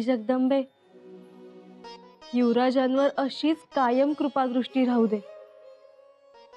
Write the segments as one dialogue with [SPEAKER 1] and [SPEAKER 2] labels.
[SPEAKER 1] आई जगदंबे, युवराजांवर अशीच कायम कृपादृष्टी राहू दे.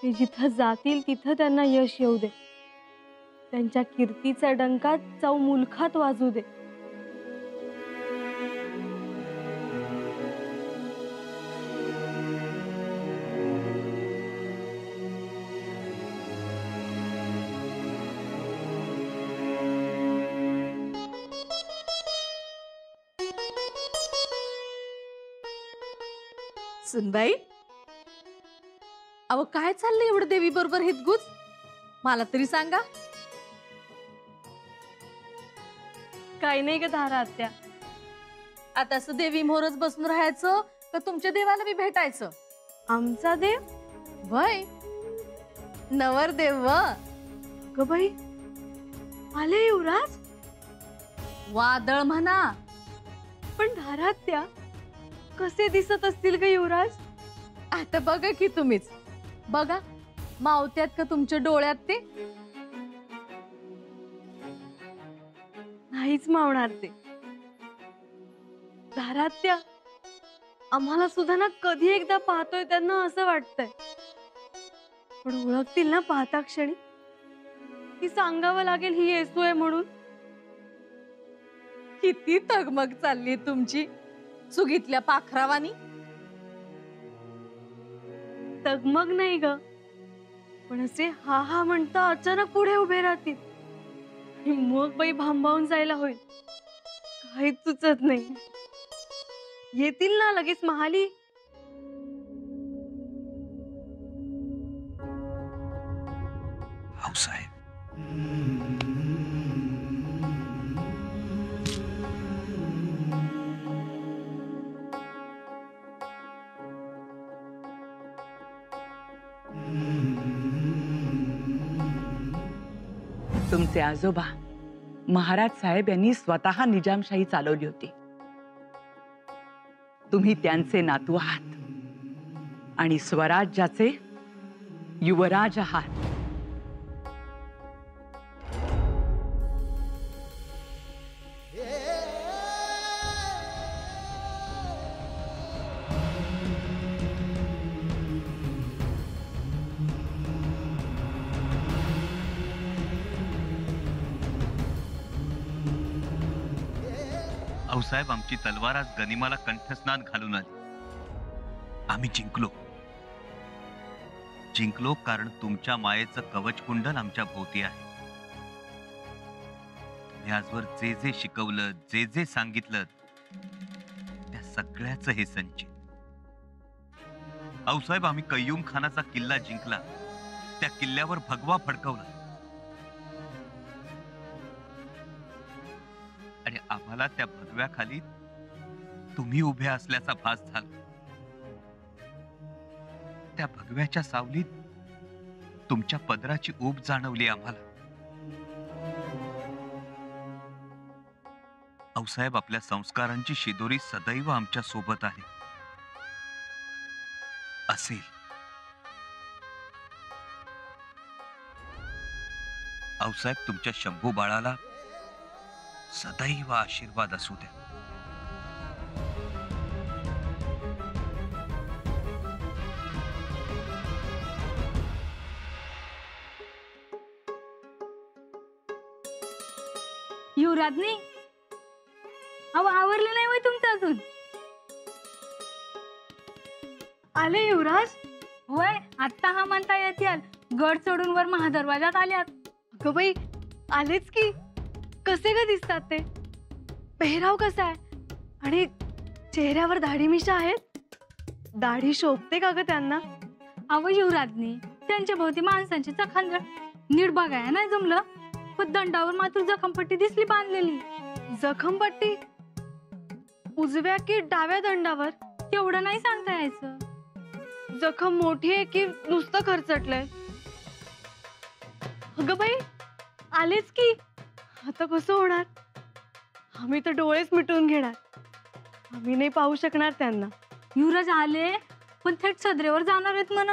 [SPEAKER 1] ते जिथं जातील तिथं त्यांना यश येऊ दे. त्यांच्या कीर्तीचा डंका चौमुलखात वाजू दे.
[SPEAKER 2] सुनबाई, अहो काय चाललंय एवढं देवी बरोबर हितगुज? मला तरी सांगा.
[SPEAKER 1] काही नाही ग धारा आत्या.
[SPEAKER 2] आता असं देवी मोरच बसून राहायचं का तुमच्या देवाला बी भेटायचं?
[SPEAKER 1] आमचा देव?
[SPEAKER 2] वय नवरदेव व.
[SPEAKER 1] ग बाई, आले युवराज?
[SPEAKER 2] वादळ म्हणा.
[SPEAKER 1] पण धारा आत्या, कसे दिसत असतील ग युवराज?
[SPEAKER 2] आता बघा की तुम्हीच बघा, मावत्यात का तुमच्या डोळ्यात ते?
[SPEAKER 1] नाहीच मावणार ते. धारा आत्या, आम्हाला सुद्धा ना कधी एकदा पाहतोय त्यांना असं वाटतंय. पण ओळखतील ना पाहता क्षणी की सांगावं लागेल ही येसू आहे म्हणून.
[SPEAKER 2] किती तगमग चालली तुमची सुगीतल्या पाखरावानी.
[SPEAKER 1] तगमग नाही ग, पण असे हा हा म्हणता अचानक पुढे उभे राहतील आणि मग बाई भांबावून जायला होईल. काहीच सुचत नाही. येतील ना लगेच महाली.
[SPEAKER 3] भाऊसाहेब,
[SPEAKER 4] तुमचे आजोबा महाराज साहेब यांनी स्वतः निजामशाही चालवली होती. तुम्ही त्यांचे नातू आहात आणि स्वराज्याचे युवराज आहात.
[SPEAKER 3] आऊसाहेब, आमची तलवार आज गनिमाला कंठस्नान घालून आली. आम्ही जिंकलो. जिंकलो कारण तुमच्या मायेचं कवचकुंडल आमच्या भोवती आहे. तुम्ही आजवर जे जे शिकवलं, जे जे सांगितलं, त्या सगळ्याचं हे संचित. आऊसाहेब, आम्ही कय्यूम खानाचा किल्ला जिंकला. त्या किल्ल्यावर भगवा फडकवला आणि आम्हाला त्या भगव्याखाली तुम्ही उभे असल्याचा भास झाला. त्या भगव्याच्या सावलीत तुमच्या पदराची ऊब जाणवली आम्हाला. आऊसाहेब, आपल्या संस्कारांची शिदोरी सदैव आमच्या सोबत आहे, असेल. आऊसाहेब, तुमच्या शंभू बाळाला सदैव आशीर्वाद असू द्या.
[SPEAKER 1] युवराजनी, अहो आवरलं नाही होय तुमचं अजून? आले युवराज?
[SPEAKER 5] होय, आत्ता हा म्हणता येतील. गड सोडून वर महादरवाजात आल्यात.
[SPEAKER 1] अगं बाई, आलेच की. कसे ग दिसतात ते? पेहराव कसा आहे? आणि चेहऱ्यावर दाढी मिशा आहेत? दाढी शोभते का ग त्यांना?
[SPEAKER 5] अव युवराजनी, त्यांच्या भोवती माणसांची चखांजळ नीट बघाय नाही जमलं, पण दंडावर मात्र जखमपट्टी दिसली बांधलेली.
[SPEAKER 1] जखमपट्टी? उजव्या की डाव्या दंडावर?
[SPEAKER 5] तेवढं नाही सांगता यायचं.
[SPEAKER 1] जखम मोठी आहे की नुसतं खरचटलंय? अगं बाई, आलेच की. आता कसं होणार? आम्ही तर डोळेच मिटून घेणार. आम्ही नाही पाहू शकणार त्यांना.
[SPEAKER 5] युवराज आले, पण थेट सदरेवर जाणार आहेत म्हण.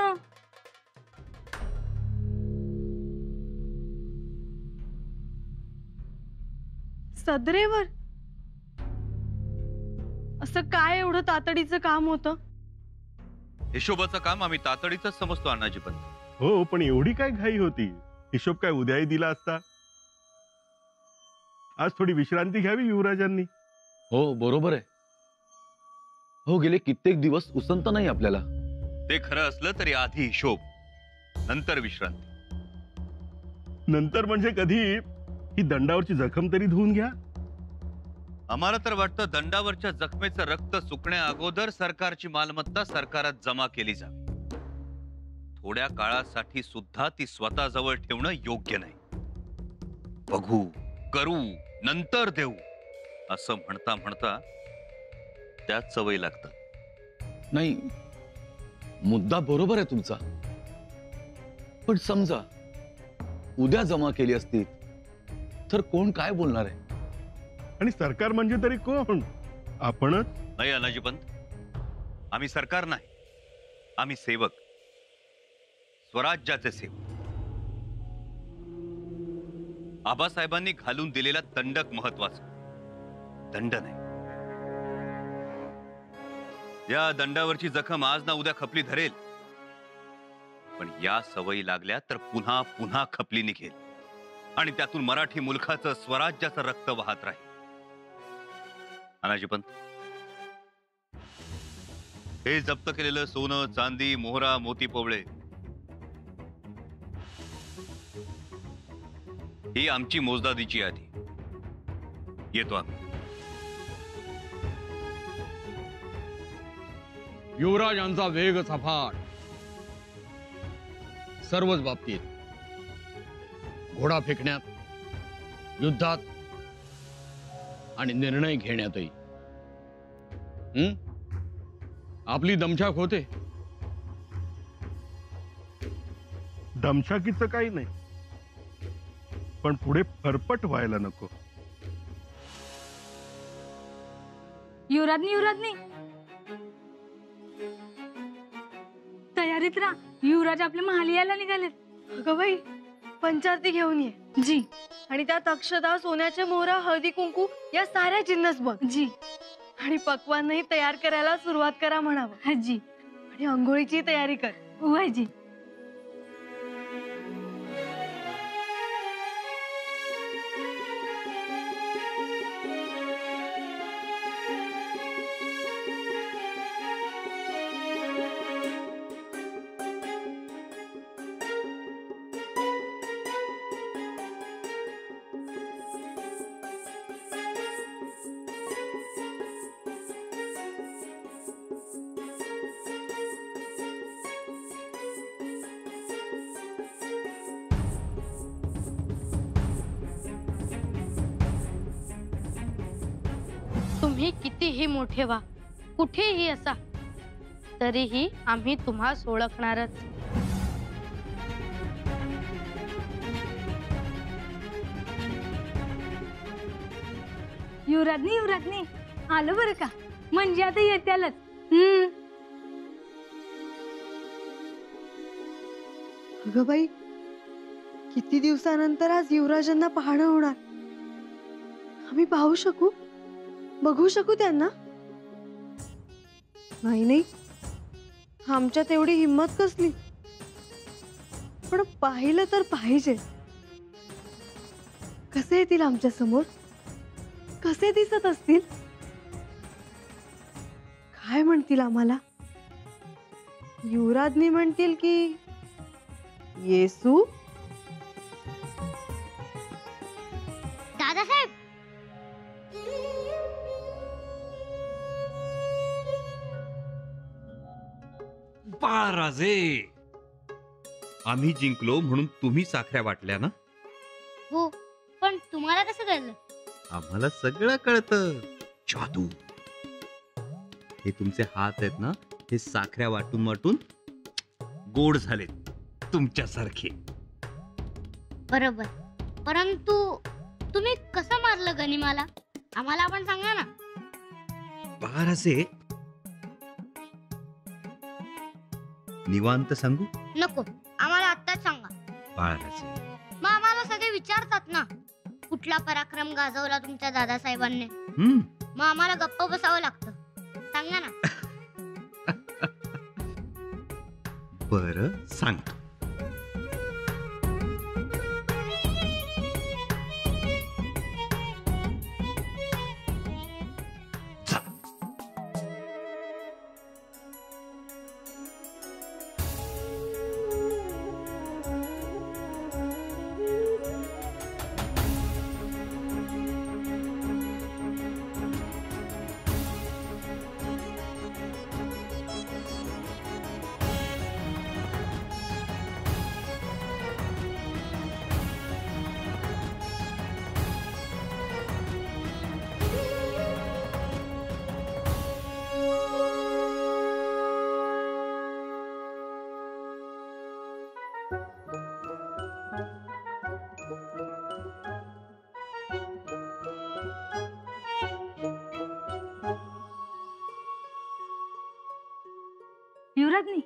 [SPEAKER 1] सदरेवर? असं काय एवढं तातडीचं काम होतं?
[SPEAKER 3] हिशोबाचं काम आम्ही तातडीच समजतो अण्णाजी पण.
[SPEAKER 6] हो, पण एवढी काय घाई होती? हिशोब काय उद्याही दिला असता. आज थोडी विश्रांती घ्यावी युवराजांनी.
[SPEAKER 7] हो बरोबर आहे. हो गेले कित्येक दिवस उसंत नाही आपल्याला.
[SPEAKER 3] ते खरं असलं तरी आधी हिशोब, नंतर विश्रांती.
[SPEAKER 6] नंतर म्हणजे कधी? ही दंडावरची जखम तरी धुवून घ्या.
[SPEAKER 3] आम्हाला तर वाटतं दंडावरच्या जखमेचं रक्त सुकण्या अगोदर सरकारची मालमत्ता सरकारात जमा केली जावी. थोड्या काळासाठी सुद्धा ती स्वतःजवळ ठेवणं योग्य नाही. बघू, करू, नंतर देऊ असं म्हणता म्हणता त्यात सवय लागतात.
[SPEAKER 7] नाही, मुद्दा बरोबर आहे तुमचा. पण समजा उद्या जमा केली असती तर कोण काय बोलणार आहे?
[SPEAKER 6] आणि सरकार म्हणजे तरी कोण? आपणच.
[SPEAKER 3] नाही अनाजी पंत, आम्ही सरकार नाही, आम्ही सेवक, स्वराज्याचे सेवक. आबासाहेबांनी घालून दिलेला दंडक महत्वाचा, दंड नाही. या दंडावरची जखम आज ना उद्या खपली धरेल, पण या सवयी लागल्या तर पुन्हा पुन्हा खपली निघेल आणि त्यातून मराठी मुलखाचं स्वराज्याचं रक्त वाहत राहील. अनाजी पंत, हे जप्त केलेलं सोनं, चांदी, मोहरा, मोती, पोवळे ही आमची मोजदादीची यादी. येतो आम्ही.
[SPEAKER 8] युवराजांचा वेग सफाट सर्वच बाबतीत, घोडा फेकण्यात, युद्धात आणि निर्णय घेण्यातही. आपली दमछाक होते.
[SPEAKER 6] दमछाकीचं काही नाही, पण पुढे फरफट व्हायला नको.
[SPEAKER 5] युवराजनी युवराजनी तयारीत राहा. युवराज आपल्या महाली यायला निघालेत.
[SPEAKER 1] अगं बाई, पंचारती घेऊन ये.
[SPEAKER 5] जी
[SPEAKER 1] आणि त्यात अक्षदा, सोन्याच्या मोहरा, हळदी कुंकू या साऱ्या जिन्नस बघ.
[SPEAKER 5] जी
[SPEAKER 1] आणि पक्वानही तयार करायला सुरुवात करा म्हणावं.
[SPEAKER 5] हा जी.
[SPEAKER 1] आणि अंघोळीची तयारी कर.
[SPEAKER 5] वय जी.
[SPEAKER 9] तुम्ही कितीही मोठे व्हा, कुठेही असा, तरीही आम्ही तुम्हास ओळखणारच.
[SPEAKER 5] युवराजनी युवराजनी आलं बरं का? म्हणजे आता येत्यालच.
[SPEAKER 1] अगं बाई, किती दिवसानंतर आज युवराजांना पाहणं होणार. आम्ही पाहू शकू, बघू शकू त्यांना? नाही नाही, आमच्यात एवढी हिंमत कसली? पण पाहिलं तर पाहिजे. कसे येतील आमच्या समोर? कसे दिसत असतील? काय म्हणतील आम्हाला? युवराजनी म्हणतील की येसू?
[SPEAKER 9] दादासाहेब,
[SPEAKER 3] बाळराजे, आम्ही जिंकलो म्हणून तुम्ही साखऱ्या वाटल्या ना?
[SPEAKER 9] हो, पण तुम्हाला कसं कळलं?
[SPEAKER 3] आम्हाला सगळं कळतं. जादू. हे तुमचे हात आहेत ना, हे साखऱ्या वाटून वाटून गोड झालेत, तुमच्यासारखे.
[SPEAKER 9] बरोबर, परंतु तुम्ही कसं मारलं गनिमाला? आम्हाला पण सांगा ना.
[SPEAKER 3] बाळराजे, निवांत सांगू?
[SPEAKER 9] नको, आम्हाला आत्ताच सांगा.
[SPEAKER 3] बाळराजे,
[SPEAKER 9] मग आम्हाला सगळे विचारतात ना, कुठला पराक्रम गाजवला तुमच्या दादासाहेबांनी? मग आम्हाला गप्प बसावं लागतं. सांगा ना.
[SPEAKER 3] बरं सांगतो.
[SPEAKER 5] युवराजनी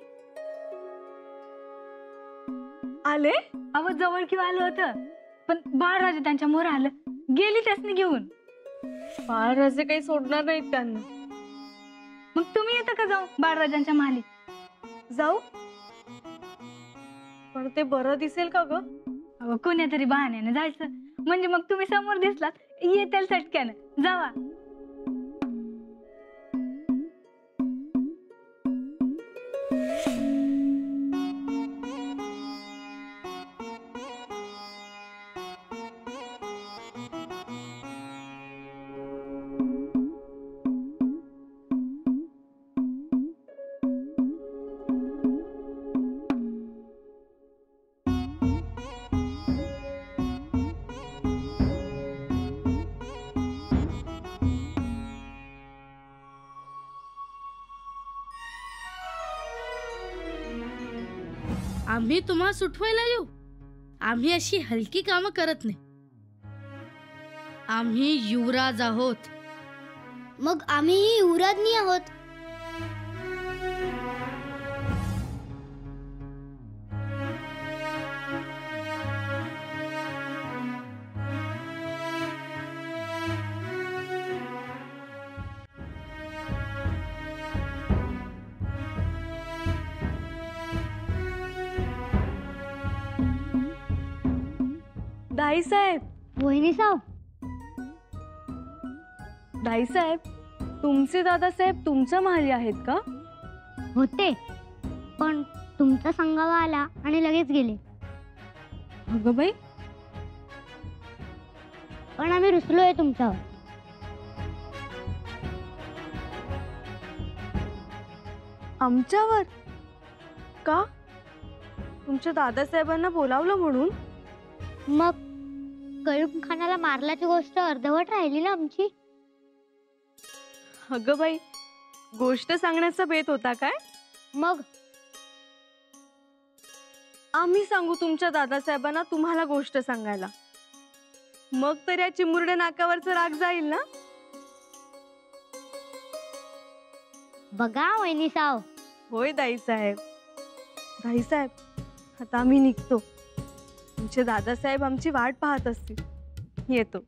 [SPEAKER 1] आले?
[SPEAKER 5] अव जवळ किंवा आलं होतं, पण बाळराजे त्यांच्या मोर आलं, गेली त्यासनी घेऊन.
[SPEAKER 1] बाळराजे काही सोडणार नाहीत त्यांना.
[SPEAKER 5] मग तुम्ही येता का जाऊ बाळराजांच्या महाली?
[SPEAKER 1] जाऊ, पण ते बरं दिसेल का ग?
[SPEAKER 5] अव कोण्या तरी बहाण्याने जायचं, म्हणजे मग तुम्ही समोर दिसलात येतील चटक्यानं. जावा.
[SPEAKER 10] आम्ही तुम्हाला सुटवायला येऊ? आम्ही अशी हलकी कामं करत नाही. आम्ही युवराज आहोत.
[SPEAKER 9] मग आम्ही युवराजनी आहोत.
[SPEAKER 1] दाई साहेब,
[SPEAKER 9] वहिनी साव,
[SPEAKER 1] दाई साहेब, तुमचे दादासाहेब तुमच्या महाली आहेत का?
[SPEAKER 9] होते, पण तुमचा संगावा आला आणि लगेच गेले.
[SPEAKER 1] अगं बाई,
[SPEAKER 9] पण आम्ही रुसलोय तुमच्यावर.
[SPEAKER 1] आमच्यावर का? तुमच्या दादासाहेबांना बोलावलं म्हणून?
[SPEAKER 9] मग कयूम खानाला मारल्याची गोष्ट अर्धवट राहिली ना आमची.
[SPEAKER 1] अगं बाई, गोष्ट सांगण्याचा बेत होता काय?
[SPEAKER 9] मग
[SPEAKER 1] आम्ही सांगू तुमच्या दादासाहेबांना तुम्हाला गोष्ट सांगायला. मग तर या चिमुरड्या नाकावरचा राग जाईल ना.
[SPEAKER 9] बघा वहिनी साव.
[SPEAKER 1] होय दाई साहेब. दाई साहेब, आता आम्ही निघतो. तुमचे दादासाहेब आमची वाट पाहत असतील. येतो.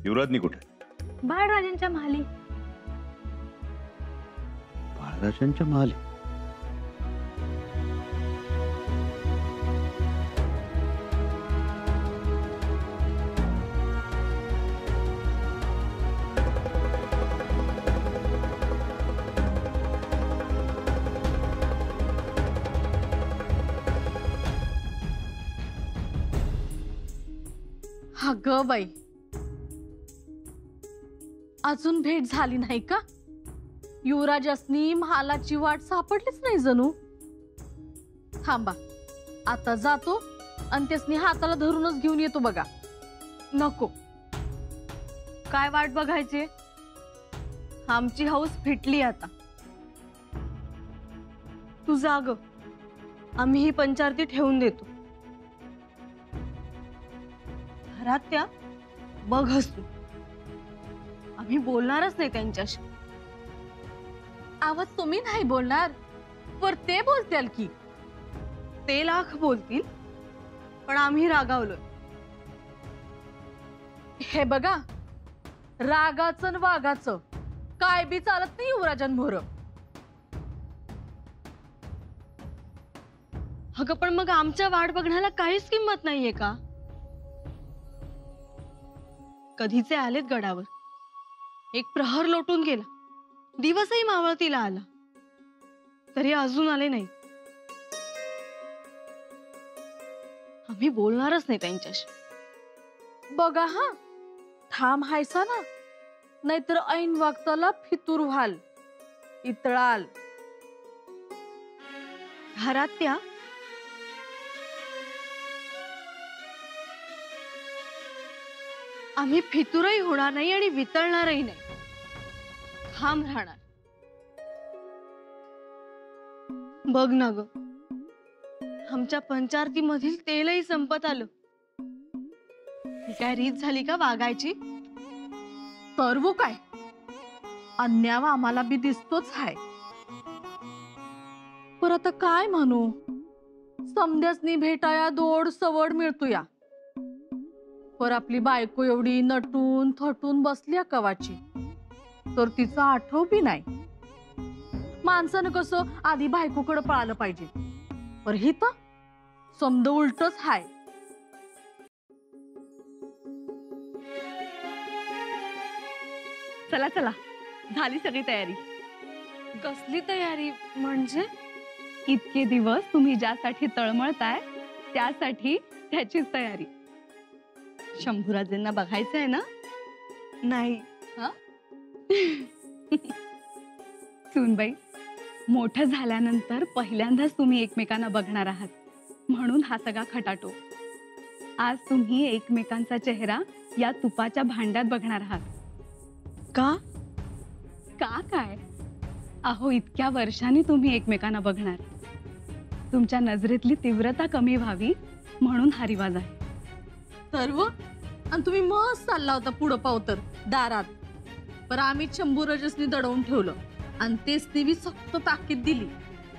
[SPEAKER 6] युवराजनी कुठे?
[SPEAKER 5] बाळराजांच्या महाली.
[SPEAKER 3] बाळराजांच्या महाली?
[SPEAKER 2] अगं बाई, अजून भेट झाली नाही का? युवराजासनी महालाची वाट सापडलीच नाही जणू. थांबा, आता जातो आणि त्यासनी हाताला धरूनच घेऊन येतो बघा.
[SPEAKER 1] नको, काय वाट बघायची? आमची हौस फिटली आता. तू जाग, आम्ही ही पंचारती ठेवून देतो. घरात त्या बघच तू, आम्ही बोलणारच नाही त्यांच्याशी.
[SPEAKER 2] आवाज तुम्ही नाही बोलणार, पर ते बोलतील की.
[SPEAKER 1] ते लाख बोलतील, पण आम्ही रागावलोय.
[SPEAKER 2] हे बघा, रागाचं आणि वागाचं काय बी चालत नाही युवराजांमोर.
[SPEAKER 1] अगं पण मग आमच्या वाट बघण्याला काहीच किंमत नाहीये का? कधीचे आलेत गडावर, एक प्रहर लोटून गेला, दिवसही मावळतीला आला, तरी अजून आले नाही. आम्ही बोलणारच नाही त्यांच्याशी.
[SPEAKER 2] बघा हा, ठाम हायसा ना, नाहीतर ऐन वक्ताला फितूर व्हाल, इतळाल.
[SPEAKER 1] घरात त्या आम्ही फितूरही होणार नाही आणि वितळणारही नाही, ठाम राहणार. बघ ना ग, आमच्या पंचारतीमधील तेलही संपत आलं. ही काय रीत झाली का वागायची?
[SPEAKER 2] सर्व काय अन्याय आम्हाला बी दिसतोच हाय. पर आता काय म्हणू, समध्यासनी भेटाया दोड सवड मिळतोया, पर आपली बायको एवढी नटून थटून बसल्या कवाची, तर तिचा आठव बी नाही. माणसानं कसं आधी बायकोकडे पळालं पाहिजे, पर ही तर समद उलटच हाय.
[SPEAKER 1] चला चला, झाली सगळी तयारी. कसली तयारी म्हणजे?
[SPEAKER 11] इतके दिवस तुम्ही ज्यासाठी तळमळताय त्यासाठी त्याचीच तयारी. शंभूराजेंना बघायचं आहे ना?
[SPEAKER 1] नाही.
[SPEAKER 11] सुनबाई, मोठं झाल्यानंतर पहिल्यांदाच तुम्ही एकमेकांना बघणार आहात, म्हणून हा सगळा खटाटो. आज तुम्ही एकमेकांचा चेहरा या तुपाच्या भांड्यात बघणार आहात.
[SPEAKER 1] का?
[SPEAKER 11] का काय? अहो, इतक्या वर्षांनी तुम्ही एकमेकांना बघणार. तुमच्या नजरेतली तीव्रता कमी व्हावी म्हणून हा रिवाज आहे.
[SPEAKER 2] सर्व आणि तुम्ही मस्त चालला होता पुढं पावतर दारात, पर आम्ही शंभूराजसनी दडवून ठेवलं आणि तेच देवी सक्त ताकीद दिली.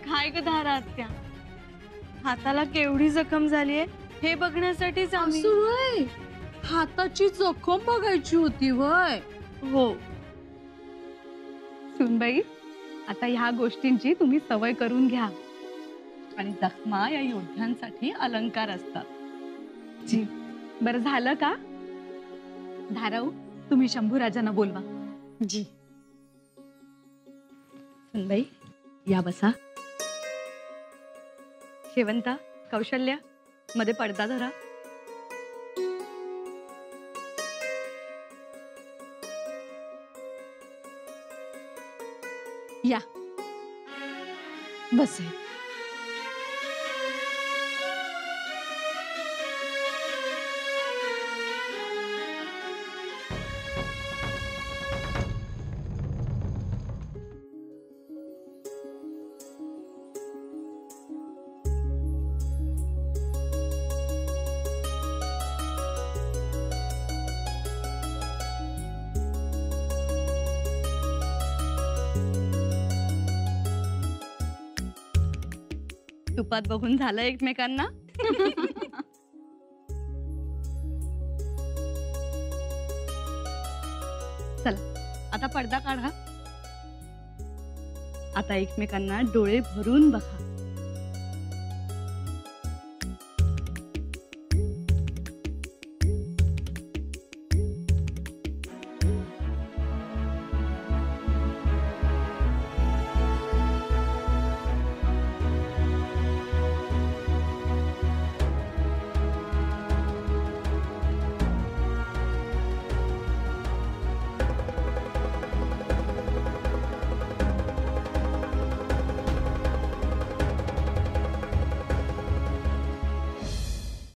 [SPEAKER 1] काय ग धारा आत्या, हाताला केवढी जखम झालीये हे बघण्यासाठीच आम्ही.
[SPEAKER 2] असं वय, हाताची जखम बघायची होती वय?
[SPEAKER 1] हो.
[SPEAKER 11] सुनबाई, आता ह्या गोष्टींची तुम्ही सवय करून घ्या. आणि जखमा या योद्ध्यांसाठी अलंकार असतात. जी, बरं झालं का? धाराऊ, तुम्ही शंभूराजांना बोलवा.
[SPEAKER 1] जी.
[SPEAKER 11] सुनबाई, या बसा. शेवंता, कौशल्या, मध्ये पडदा धरा.
[SPEAKER 2] या बस.
[SPEAKER 11] तुपात बघून झालं एकमेकांना. चला, आता पडदा काढा. आता एकमेकांना डोळे भरून बघा.